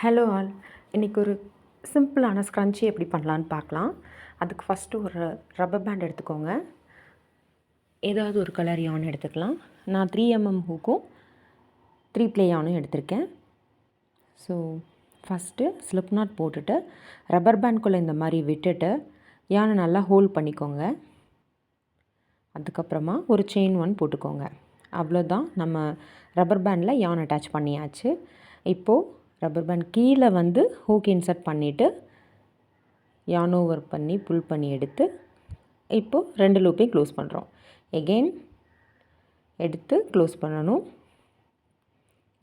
Hello all. இன்றைக்கி ஒரு சிம்பிளான ஸ்க்ரன்ச்சி எப்படி பண்ணலான்னு பார்க்கலாம். அதுக்கு ஃபஸ்ட்டு ஒரு ரப்பர் பேண்ட் எடுத்துக்கோங்க. ஏதாவது ஒரு கலர் யான் எடுத்துக்கலாம். நான் 3mm ஹூக்கும் 3 ப்ளே யானும் எடுத்திருக்கேன். ஸோ ஃபஸ்ட்டு ஸ்லிப் நாட் போட்டுட்டு ரப்பர் பேண்ட்குள்ளே இந்த மாதிரி விட்டுட்டு யானை நல்லா ஹோல்ட் பண்ணிக்கோங்க. அதுக்கப்புறமா ஒரு செயின் ஒன் போட்டுக்கோங்க. அவ்வளோதான், நம்ம ரப்பர் பேண்டில் யான் அட்டாச் பண்ணியாச்சு. இப்போது ரப்பர் பேண்ட் கீழே வந்து ஹூக் இன்சர்ட் பண்ணிவிட்டு யான் ஓவர் பண்ணி புல் பண்ணி எடுத்து இப்போது 2 லூப்பையும் க்ளோஸ் பண்ணுறோம். எகெயின் எடுத்து க்ளோஸ் பண்ணணும்.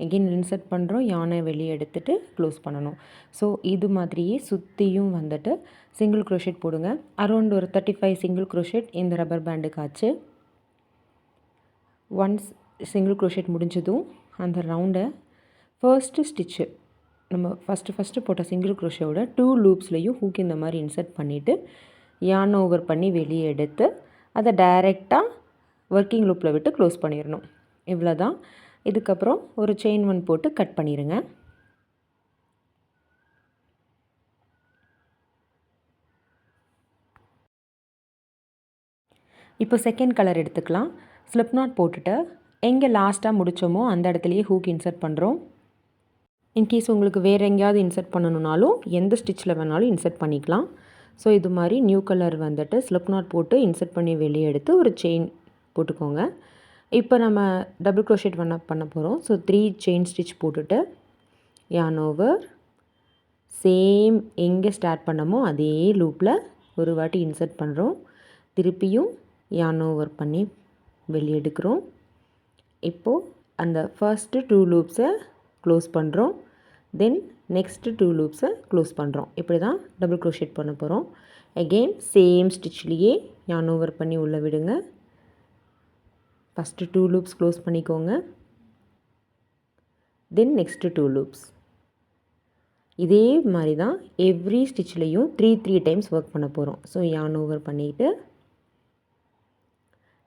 எகெயின் இன்சர்ட் பண்ணுறோம், யானை வெளியே எடுத்துகிட்டு க்ளோஸ் பண்ணணும். ஸோ இது மாதிரியே சுற்றியும் வந்துட்டு சிங்கிள் க்ரோஷெட் போடுங்க. அரௌண்ட் ஒரு 35 சிங்கிள் க்ரோஷெட் இந்த ரப்பர் பேண்டுக்கு ஆச்சு. ஒன்ஸ் சிங்கிள் க்ரோஷெட் முடிஞ்சதும் அந்த ரவுண்டை ஃபர்ஸ்ட்டு ஸ்டிச்சு நம்ம ஃபஸ்ட்டு போட்ட சிங்கிள் க்ரோஷோட 2 லூப்ஸ்லையும் ஹூக் இந்த மாதிரி இன்சர்ட் பண்ணிவிட்டு யான் ஓவர் பண்ணி வெளியே எடுத்து அதை டைரெக்டாக ஒர்க்கிங் லூப்பில் விட்டு க்ளோஸ் பண்ணிடணும். இவ்வளோ தான். இதுக்கப்புறம் ஒரு செயின் ஒன் போட்டு கட் பண்ணிடுங்க. இப்போ செகண்ட் கலர் எடுத்துக்கலாம். ஸ்லிப் நாட் போட்டுட்டு எங்கே லாஸ்ட்டாக முடித்தோமோ அந்த இடத்துலையே ஹூக் இன்சர்ட் பண்ணுறோம். இன்கேஸ் உங்களுக்கு வேறு எங்கேயாவது இன்சர்ட் பண்ணணுன்னாலும் எந்த ஸ்டிச்சில் வேணாலும் இன்சர்ட் பண்ணிக்கலாம். ஸோ இது மாதிரி நியூ கலர் வந்துட்டு ஸ்லிப் நாட் போட்டு இன்சர்ட் பண்ணி வெளியே எடுத்து ஒரு செயின் போட்டுக்கோங்க. இப்போ நம்ம டபுள் க்ரோஷெட் பண்ண போகிறோம். ஸோ 3 செயின் ஸ்டிச் போட்டுட்டு யான் ஓவர் சேம் எங்கே ஸ்டார்ட் பண்ணமோ அதே லூப்பில் ஒரு வாட்டி இன்சர்ட் பண்ணுறோம். திருப்பியும் யான் ஓவர் பண்ணி வெளியே எடுக்கிறோம். இப்போது அந்த ஃபர்ஸ்ட்டு 2 லூப்ஸை க்ளோஸ் பண்ணுறோம். தென் நெக்ஸ்ட்டு 2 லூப்ஸை க்ளோஸ் பண்ணுறோம். இப்படி தான் டபுள் க்ரோஷெட் பண்ண போகிறோம். அகெயின் சேம் ஸ்டிச்லேயே யான் ஓவர் பண்ணி உள்ளே விடுங்க. ஃபஸ்ட்டு 2 லூப்ஸ் க்ளோஸ் பண்ணிக்கோங்க. தென் நெக்ஸ்ட்டு 2 லூப்ஸ். இதே மாதிரி தான் எவ்ரி ஸ்டிச்லேயும் 3 டைம்ஸ் ஒர்க் பண்ண போகிறோம். ஸோ யான் ஓவர் பண்ணிவிட்டு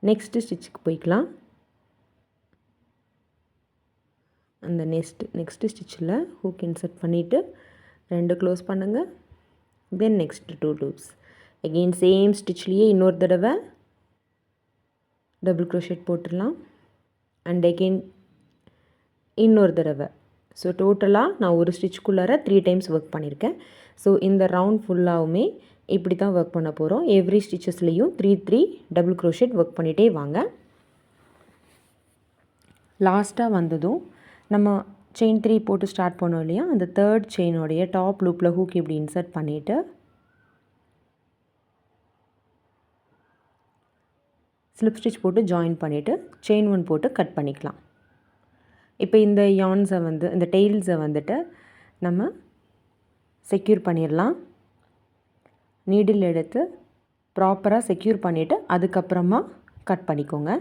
நெக்ஸ்ட்டு ஸ்டிச்சுக்கு போய்க்கலாம். அந்த நெக்ஸ்ட்டு ஸ்டிச்சில் ஹூக் இன்சர்ட் பண்ணிவிட்டு 2 க்ளோஸ் பண்ணுங்கள். Then next 2 loops. Again same ஸ்டிச்லேயே இன்னொரு தடவை டபுள் க்ரோஷெட் போட்டுடலாம். அண்ட் அகெயின் இன்னொரு தடவை. ஸோ டோட்டலாக நான் ஒரு ஸ்டிச்சுக்குள்ளார 3 டைம்ஸ் ஒர்க் பண்ணியிருக்கேன். ஸோ இந்த ரவுண்ட் ஃபுல்லாகவுமே இப்படி தான் ஒர்க் பண்ண போகிறோம். எவ்ரி ஸ்டிச்சஸ்லேயும் 3 டபுள் க்ரோஷெட் ஒர்க் பண்ணிகிட்டே வாங்க. லாஸ்ட்டாக வந்ததும் நம்ம செயின் 3 போட்டு ஸ்டார்ட் பண்ணோம் இல்லையா, அந்த 3rd செயினோடைய டாப் லூப்பில் ஹூக் இப்படி இன்சர்ட் பண்ணிவிட்டு ஸ்லிப் ஸ்டிச் போட்டு ஜாயின் பண்ணிவிட்டு செயின் ஒன் போட்டு கட் பண்ணிக்கலாம். இப்போ இந்த யான்ஸை இந்த டெய்ல்ஸை வந்துட்டு நம்ம செக்யூர் பண்ணிடலாம். நீடில் எடுத்து ப்ராப்பராக செக்யூர் பண்ணிவிட்டு அதுக்கப்புறமா கட் பண்ணிக்கோங்க.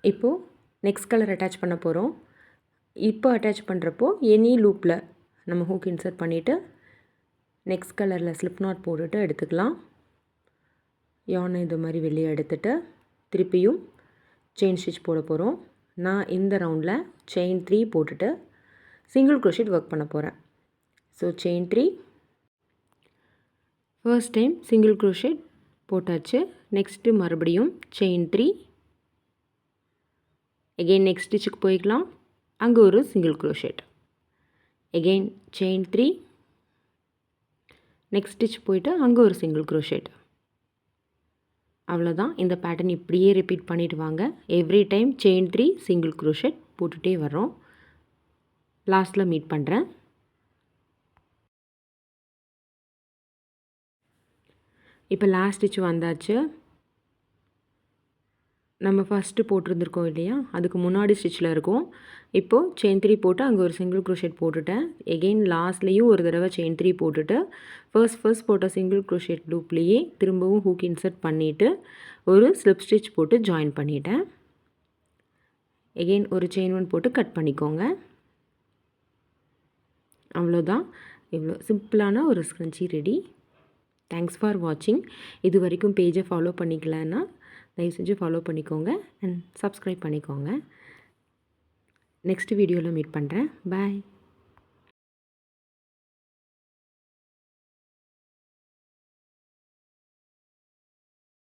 இப்போது நெக்ஸ்ட் கலர் அட்டாச் பண்ண போகிறோம். இப்போ அட்டாச் பண்ணுறப்போ எனி லூப்பில் நம்ம ஹூக் இன்சர்ட் பண்ணிவிட்டு நெக்ஸ்ட் கலரில் ஸ்லிப் நாட் போட்டுட்டு எடுத்துக்கலாம். யானை இது மாதிரி வெளியே எடுத்துகிட்டு திருப்பியும் செயின் ஸ்டிச் போட போகிறோம். நான் இந்த ரவுண்டில் செயின் 3 போட்டுட்டு சிங்கிள் க்ரோஷெட் ஒர்க் பண்ண போகிறேன். So chain 3 first time single crochet போட்டாச்சு. நெக்ஸ்ட்டு மறுபடியும் செயின் 3. எகெயின் நெக்ஸ்ட் ஸ்டிச்சுக்கு போய்க்கலாம். அங்கே ஒரு single crochet. Again chain 3. Next stitch போயிட்டு அங்கே ஒரு சிங்கிள் க்ரோஷெட். அவ்வளோதான். இந்த பேட்டர்ன் இப்படியே ரிப்பீட் பண்ணிட்டு வாங்க. Every time chain 3 single crochet போட்டுகிட்டே வர்றோம். லாஸ்ட்டில் மீட் பண்ணுறேன். இப்போ லாஸ்ட் ஸ்டிச் வந்தாச்சு. நம்ம ஃபஸ்ட்டு போட்டிருந்துருக்கோம் இல்லையா, அதுக்கு முன்னாடி ஸ்டிச்சில் இருக்கும். இப்போது செயின் 3 போட்டு அங்கே ஒரு சிங்கிள் க்ரோஷெட் போட்டுட்டேன். எகெயின் லாஸ்ட்லேயும் ஒரு தடவை செயின் 3 போட்டுட்டு ஃபர்ஸ்ட் போட்ட சிங்கிள் க்ரோஷெட் லூப்லேயே திரும்பவும் ஹூக் இன்சர்ட் பண்ணிவிட்டு ஒரு ஸ்லிப் ஸ்டிச் போட்டு ஜாயின் பண்ணிட்டேன். எகெயின் ஒரு செயின் 1 போட்டு கட் பண்ணிக்கோங்க. அவ்வளோதான். இவ்வளோ சிம்பிளான ஒரு ஸ்க்ரன்ச்சி ரெடி. தேங்க்ஸ் ஃபார் வாட்சிங். இது வரைக்கும் பேஜை ஃபாலோ பண்ணிக்கலன்னா தயவு செஞ்சு ஃபாலோ பண்ணிக்கோங்க அண்ட் சப்ஸ்கிரைப் பண்ணிக்கோங்க. நெக்ஸ்ட் வீடியோவில் மீட் பண்ணுறேன். பாய்.